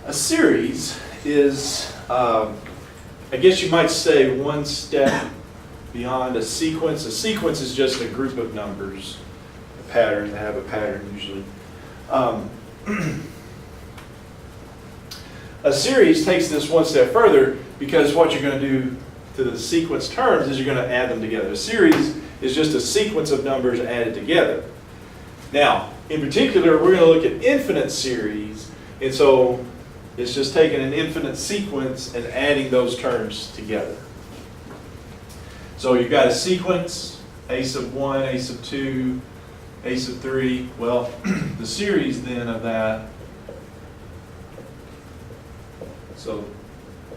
A series is, I guess you might say, one step beyond a sequence. A sequence is just a group of numbers, a pattern. They have a pattern usually. A series takes this one step further because what you're going to do to the sequence terms is you're going to add them together. A series is just a sequence of numbers added together. Now, in particular, we're going to look at infinite series, and so it's just taking an infinite sequence and adding those terms together. So you've got a sequence, a sub 1, a sub 2, a sub 3. Well, the series then of that, so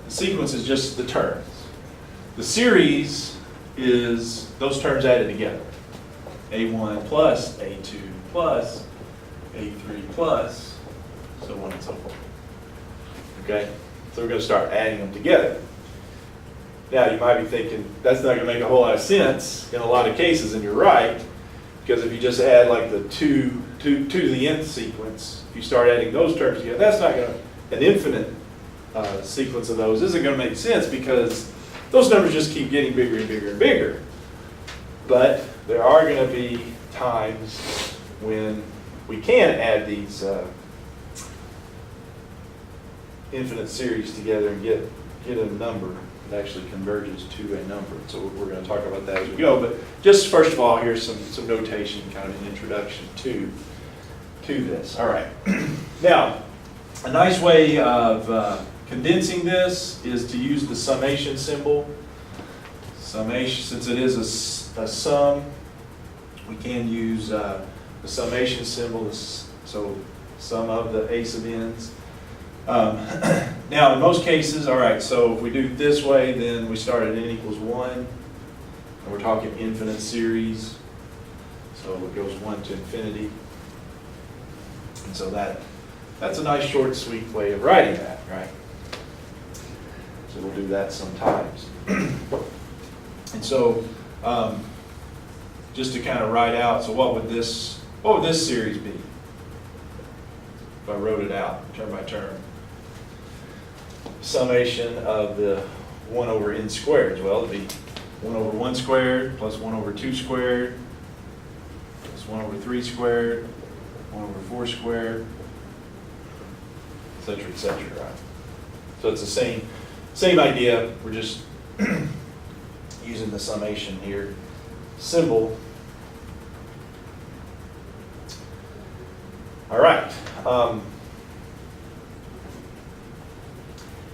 the sequence is just the terms. The series is those terms added together. A1 plus, A2 plus, A3 plus, so on and so forth. Okay? So we're going to start adding them together. Now you might be thinking, that's not going to make a whole lot of sense in a lot of cases, and you're right, because if you just add like the 2 to the nth sequence, if you start adding those terms together, that's not going to, an infinite sequence of those isn't going to make sense because those numbers just keep getting bigger and bigger and bigger. But there are going to be times when we can add these infinite series together and get a number that actually converges to a number. So we're going to talk about that as we go. But just first of all, here's some notation, kind of an introduction to this. All right. Now, a nice way of condensing this is to use the summation symbol. Summation, since it is a sum, we can use the summation symbol, so sum of the a sub n's. Now, in most cases, all right, so if we do it this way, then we start at n equals 1, and we're talking infinite series, so it goes 1 to infinity. And so that's a nice, short, sweet way of writing that, right? So we'll do that sometimes. And so, just to kind of write out, so what would this series be if I wrote it out term by term? Summation of the 1 over n squared. Well, it'd be 1 over 1 squared plus 1 over 2 squared plus 1 over 3 squared, 1 over 4 squared, etc., etc., right? So it's the same idea. We're just using the summation here symbol. All right.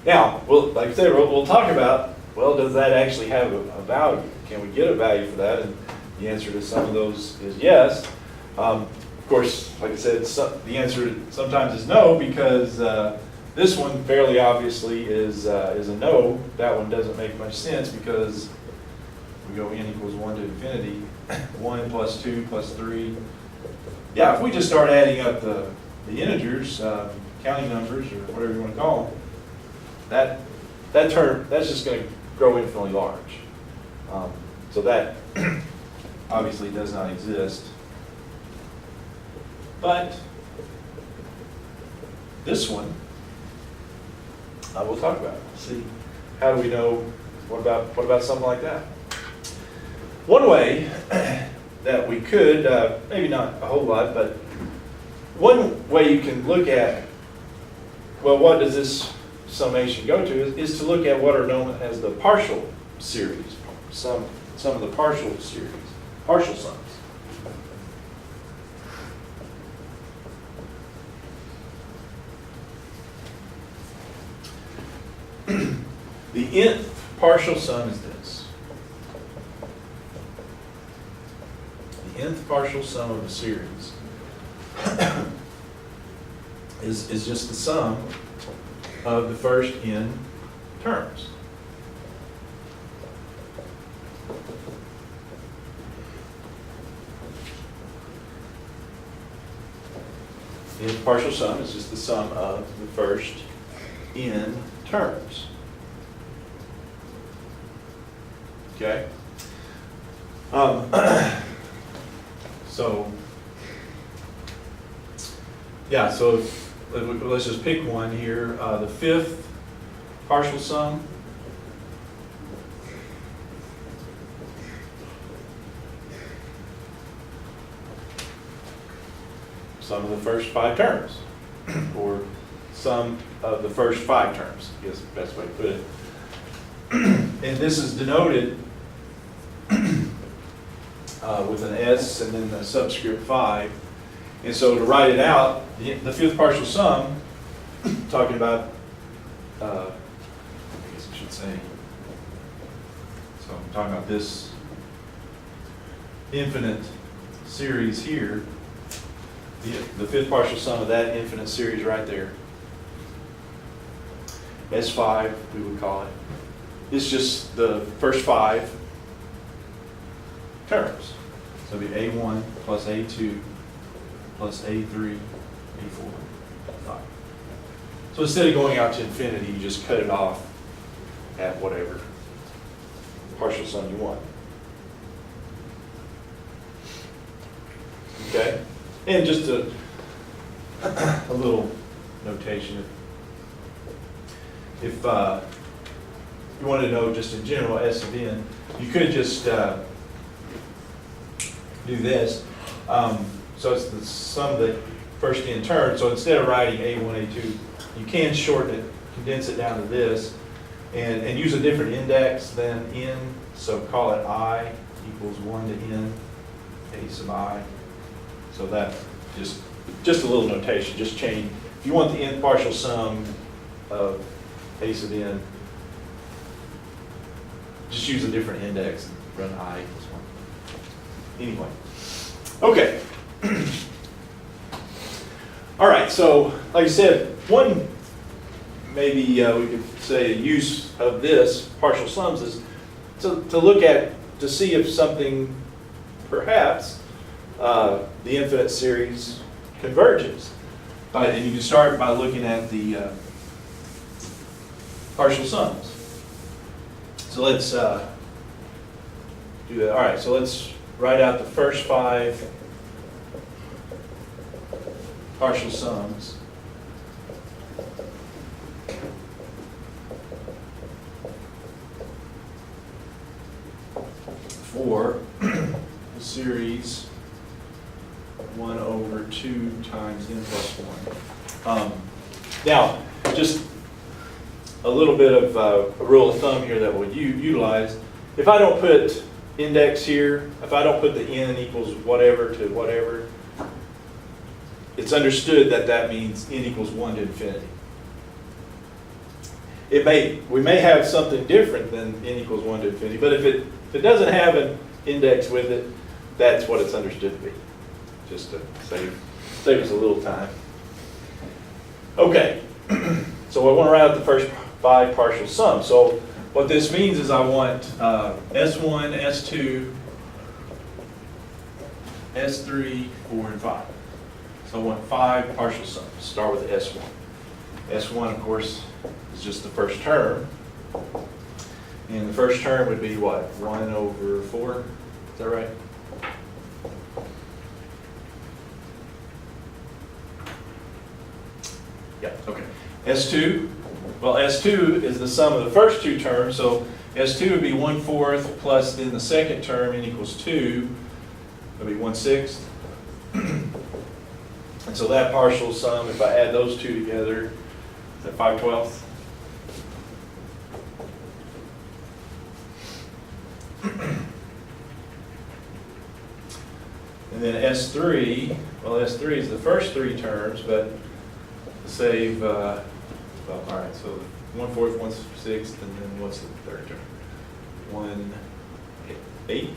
Now, like I said, we'll talk about, well, does that actually have a value? Can we get a value for that? And the answer to some of those is yes. Of course, like I said, the answer sometimes is no, because this one fairly obviously is a no. That one doesn't make much sense because we go n equals 1 to infinity, 1 plus 2 plus 3. Yeah, if we just start adding up the integers, counting numbers, or whatever you want to call them, that term, that's just going to grow infinitely large. So that obviously does not exist. But this one, we'll talk about. See, how do we know? What about something like that? One way that we could, maybe not a whole lot, but one way you can look at, well, what does this summation go to, is to look at what are known as the partial series, some of the partial series, partial sums. The nth partial sum is this. The nth partial sum of a series is just the sum of the first n terms. The nth partial sum is just the sum of the first n terms. Okay? So, yeah, so let's just pick one here, the fifth partial sum. Sum of the first 5 terms, or sum of the first 5 terms, I guess is the best way to put it. And this is denoted with an S and then a subscript 5. And so to write it out, the fifth partial sum, talking about, I guess I should say, so I'm talking about this infinite series here, the fifth partial sum of that infinite series right there, S5 we would call it, it's just the first 5 terms. So it'd be A1 plus A2 plus A3, A4, 5. So instead of going out to infinity, you just cut it off at whatever partial sum you want. Okay? And just a little notation. If you want to know just in general S of n, you could just do this. So it's the sum of the first n terms. So instead of writing A1, A2, you can shorten it, condense it down to this, and use a different index than n. So call it I equals 1 to n, A sub I. So that just a little notation, just change. If you want the nth partial sum of A sub n, just use a different index and run I equals 1. Anyway. Okay. All right, so like I said, one maybe we could say use of this partial sums is to look at, to see if something, perhaps, the infinite series converges. And you can start by looking at the partial sums. So let's do that. All right, so let's write out the first 5 partial sums. For the series 1 over 2 times n plus 1. Now, just a little bit of a rule of thumb here that we'll utilize. If I don't put index here, if I don't put the n equals whatever to whatever, it's understood that that means n equals 1 to infinity. We may have something different than n equals 1 to infinity, but if it doesn't have an index with it, that's what it's understood to be. Just to save us a little time. Okay, so I want to write out the first 5 partial sums. So what this means is I want S1, S2, S3, 4, and 5. So I want 5 partial sums. Start with S1. S1, of course, is just the first term. And the first term would be what? 1 over 4? Is that right? Yeah, okay. S2, well, S2 is the sum of the first 2 terms, so S2 would be 1/4 plus then the second term, n equals 2, that would be 1/6. And so that partial sum, if I add those 2 together, is that 5/12? And then S3, well, S3 is the first 3 terms, but to save, well, all right, so 1/4, 1/6, and then what's the third term? 1/8, is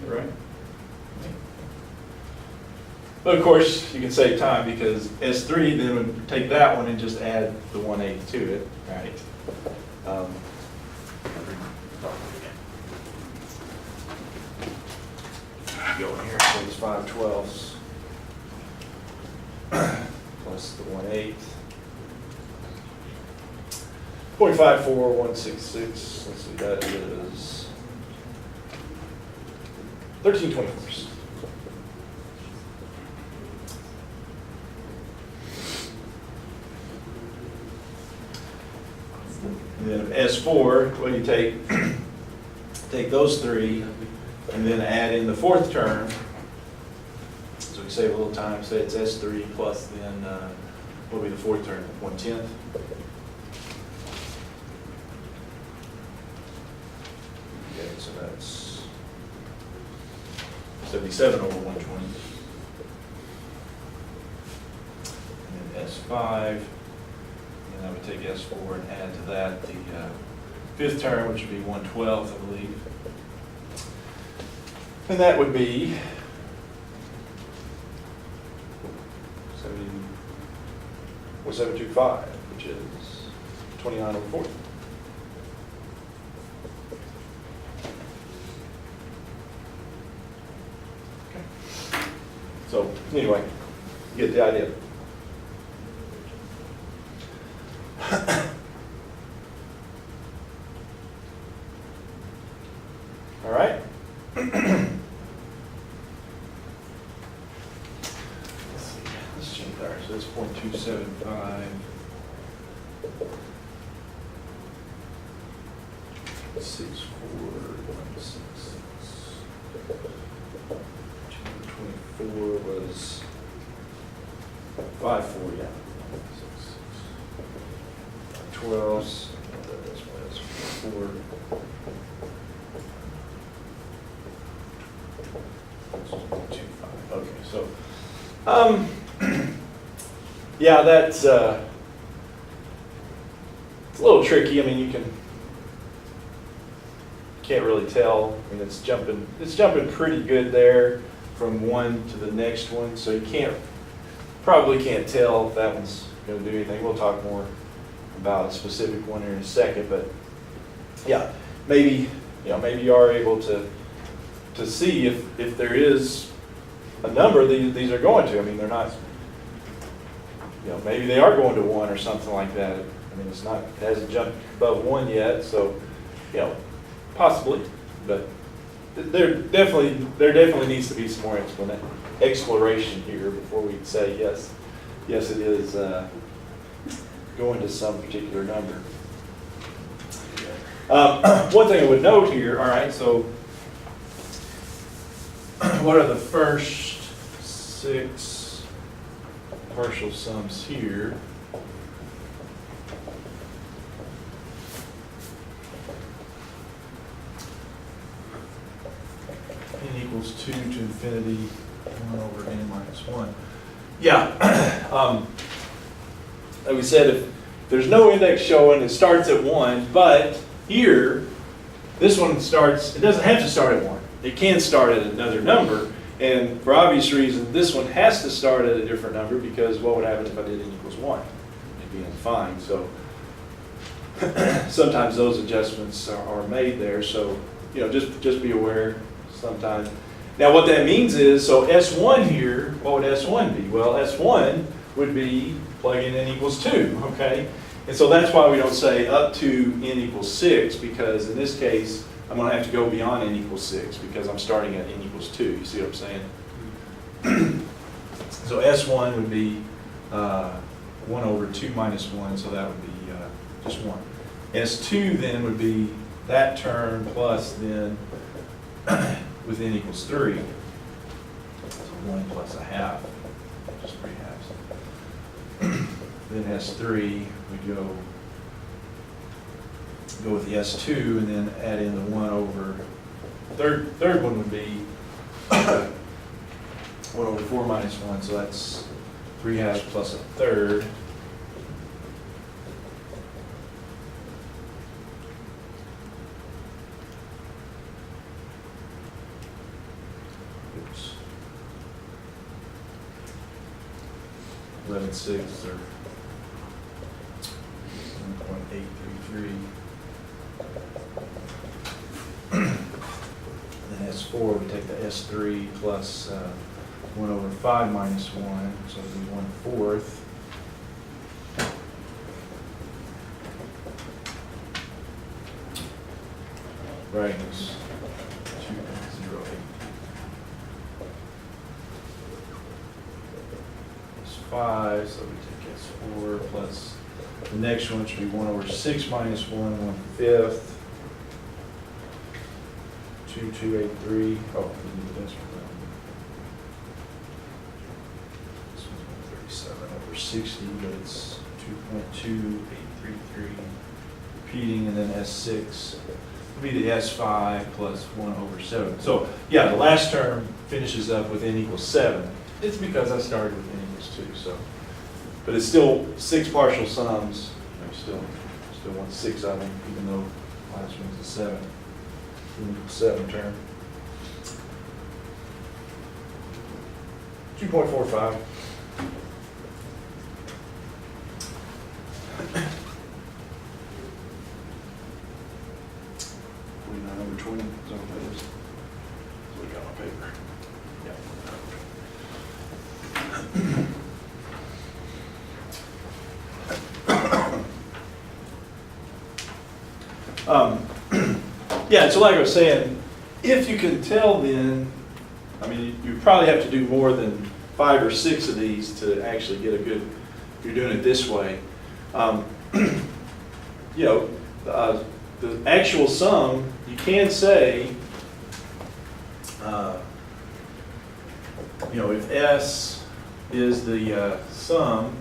that right? But of course, you can save time because S3 then would take that one and just add the 1/8 to it, right? Go in here, so it's 5/12 plus the 1/8. 0.54166, let's see, that is 13/24. And then S4, well, you take those three and then add in the fourth term. So we save a little time, say it's S3 plus then, what will be the fourth term, 1/10? Okay, so that's 77 over 120. And then S5, and I would take S4 and add to that the fifth term, which would be 1/12, I believe. And that would be 725, which is 29 over 40. Okay. So anyway, you get the idea. All right. Let's change that. So it's 0.275. 6416. 224 was 54, yeah. 12. That's 4. Okay, so, yeah, that's, it's a little tricky. I mean, you can't really tell. I mean, it's jumping pretty good there from one to the next one, so you probably can't tell if that one's going to do anything. We'll talk more about a specific one here in a second, but yeah, maybe you are able to see if there is a number these are going to. I mean, they're not, maybe they are going to 1 or something like that. I mean, it hasn't jumped above 1 yet, so, possibly, but there definitely needs to be some more exploration here before we say yes, it is going to some particular number. One thing I would note here, all right, so what are the first 6 partial sums here? N equals 2 to infinity, 1 over n minus 1. Yeah, like we said, if there's no index showing, it starts at 1, but here, this one starts, it doesn't have to start at 1. It can start at another number, and for obvious reason, this one has to start at a different number, because what would happen if I did n equals 1? It'd be undefined, so sometimes those adjustments are made there, so just be aware sometimes. Now what that means is, so S1 here, what would S1 be? Well, S1 would be plug in n equals 2, okay? And so that's why we don't say up to n equals 6, because in this case, I'm going to have to go beyond n equals 6, because I'm starting at n equals 2. You see what I'm saying? So S1 would be 1 over 2 minus 1, so that would be just 1. S2 then would be that term plus then with n equals 3. So 1 plus a half, just 3 halves. Then S3, we go with the S2 and then add in the 1 over, third one would be 1 over 4 minus 1, so that's 3 halves plus a third. Oops. 11/6 or 1.833. Then S4, we take the S3 plus 1 over 5 minus 1, so it would be 1/4. Brightness 2.08. Plus 5, so we take S4 plus The next one should be 1/6 minus 1/5. 2283. Oh, we need the decimal down. This one's 137/60, but it's 2.2833. Repeating, and then S6 would be the S5 plus 1/7. So, yeah, the last term finishes up with n equals 7. It's because I started with n equals 2, so. But it's still 6 partial sums. Still want 6 of them, even though last one's a 7. N equals 7 term. 2.45. Number 20, is that what that is? That's what we got on paper. Yeah, so like I was saying, if you can tell then, I mean, you probably have to do more than 5 or 6 of these to actually get a good, if you're doing it this way. You know, the actual sum, you can say, you know, if S is the sum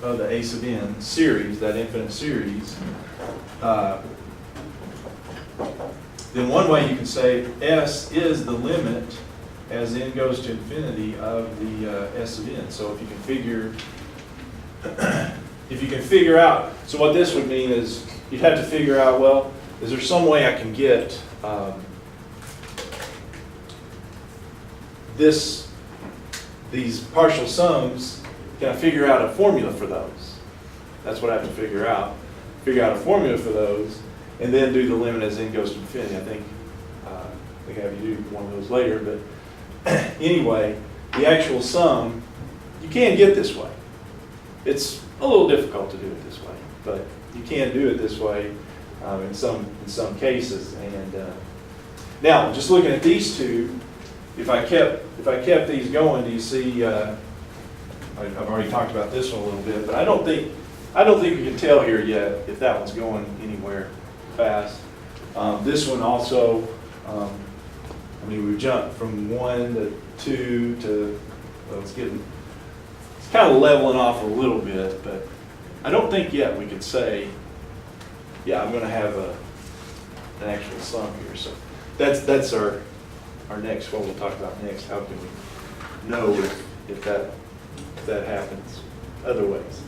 of the a sub n series, that infinite series, then one way you can say S is the limit as n goes to infinity of the S of n. So if you can figure out, so what this would mean is you'd have to figure out, well, is there some way I can get these partial sums, can I figure out a formula for those? That's what I have to figure out. Figure out a formula for those, and then do the limit as n goes to infinity. I think I have you do one of those later, but anyway, the actual sum, you can get this way. It's a little difficult to do it this way, but you can do it this way in some cases. And now, just looking at these two, if I kept these going, do you see? I've already talked about this one a little bit, but I don't think we can tell here yet if that one's going anywhere fast. This one also, I mean, we've jumped from 1 to 2 to, well, it's kind of leveling off a little bit, but I don't think yet we could say, yeah, I'm going to have an actual sum here. So that's our next, what we'll talk about next. How can we know if that happens other ways?